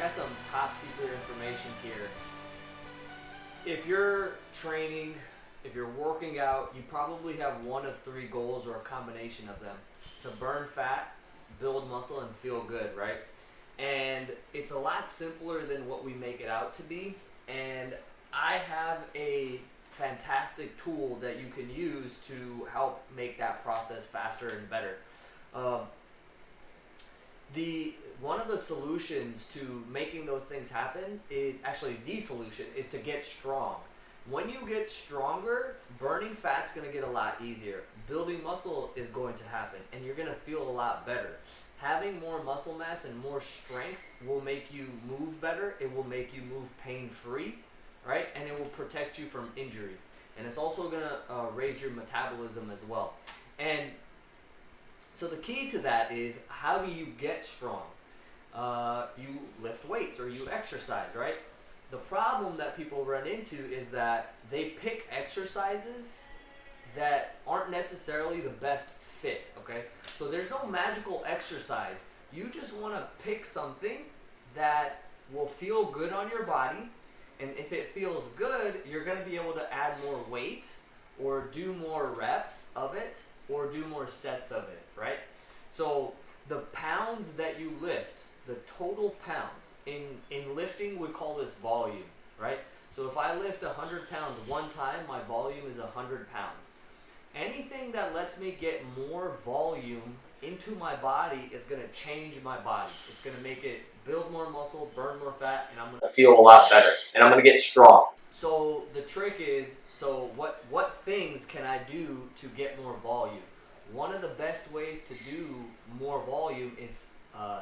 got some top secret information here. If you're training, if you're working out, you probably have one of three goals or a combination of them: to burn fat, build muscle, and feel good, right? And it's a lot simpler than what we make it out to be. And I have a fantastic tool that you can use to help make that process faster and better. One of the solutions to making those things happen is actually the solution is to get strong. When you get stronger, burning fat's going to get a lot easier. Building muscle is going to happen, and you're going to feel a lot better. Having more muscle mass and more strength will make you move better. It will make you move pain-free, right? And it will protect you from injury. And it's also going to raise your metabolism as well. And so the key to that is, how do you get strong? You lift weights or you exercise, right? The problem that people run into is that they pick exercises that aren't necessarily the best fit, okay? So there's no magical exercise. You just want to pick something that will feel good on your body, and if it feels good, you're going to be able to add more weight or do more reps of it or do more sets of it, right? So the pounds that you lift, the total pounds, in lifting we call this volume, right? So if I lift 100 pounds one time, my volume is 100 pounds. Anything that lets me get more volume into my body is going to change my body. It's going to make it build more muscle, burn more fat, and I'm going to feel a lot better, and I'm going to get strong. So the trick is, what things can I do to get more volume? One of the best ways to do more volume is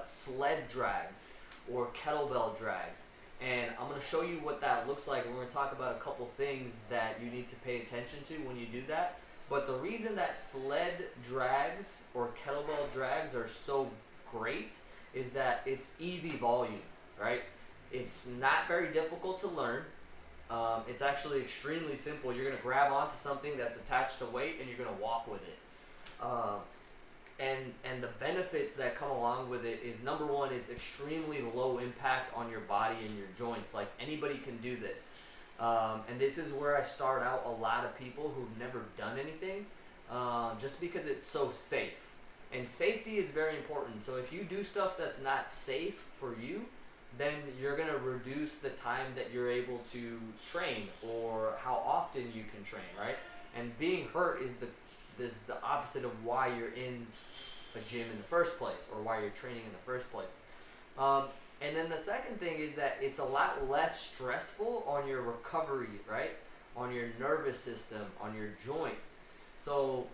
sled drags or kettlebell drags. And I'm going to show you what that looks like, and we're going to talk about a couple things that you need to pay attention to when you do that. But the reason that sled drags or kettlebell drags are so great is that it's easy volume, right? It's not very difficult to learn. It's actually extremely simple. You're going to grab onto something that's attached to weight and you're going to walk with it. And the benefits that come along with it is, number one, it's extremely low impact on your body and your joints. Like, anybody can do this. And this is where I start out a lot of people who've never done anything, just because it's so safe. And safety is very important. So if you do stuff that's not safe for you, then you're going to reduce the time that you're able to train or how often you can train, right? And being hurt is the opposite of why you're in a gym in the first place or why you're training in the first place. And then the second thing is that it's a lot less stressful on your recovery, right? On your nervous system, on your joints. So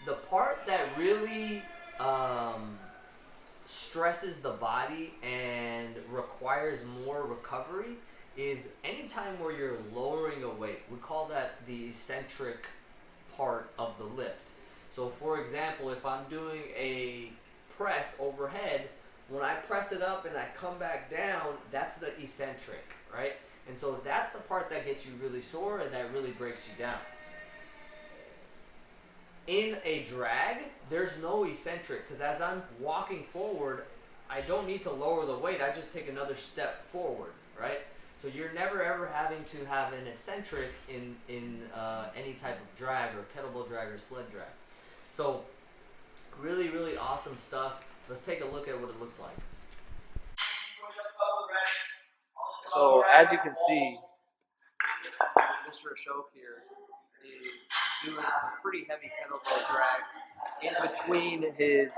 the part that really stresses the body and requires more recovery is anytime where you're lowering a weight. We call that the eccentric part of the lift. So for example, if I'm doing a press overhead, when I press it up and I come back down, that's the eccentric, right? And so that's the part that gets you really sore and that really breaks you down. In a drag, there's no eccentric, because as I'm walking forward, I don't need to lower the weight, I just take another step forward, right? So you're never ever having to have an eccentric in any type of drag or kettlebell drag or sled drag. So really, really awesome stuff. Let's take a look at what it looks like. So as you can see, Mr. Ashok here is doing some pretty heavy kettlebell drags in between his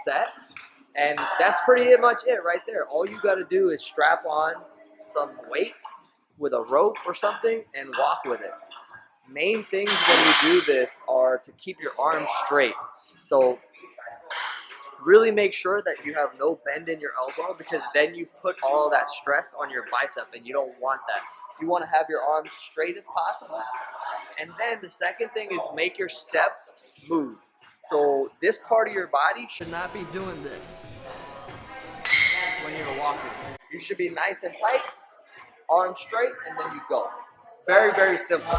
sets. And that's pretty much it right there. All you got to do is strap on some weights with a rope or something and walk with it. Main things when you do this are to keep your arms straight. So really make sure that you have no bend in your elbow, because then you put all of that stress on your bicep and you don't want that. You want to have your arms straight as possible. And then the second thing is make your steps smooth. So this part of your body should not be doing this when you're walking. You should be nice and tight, arms straight, and then you go. Very, very simple.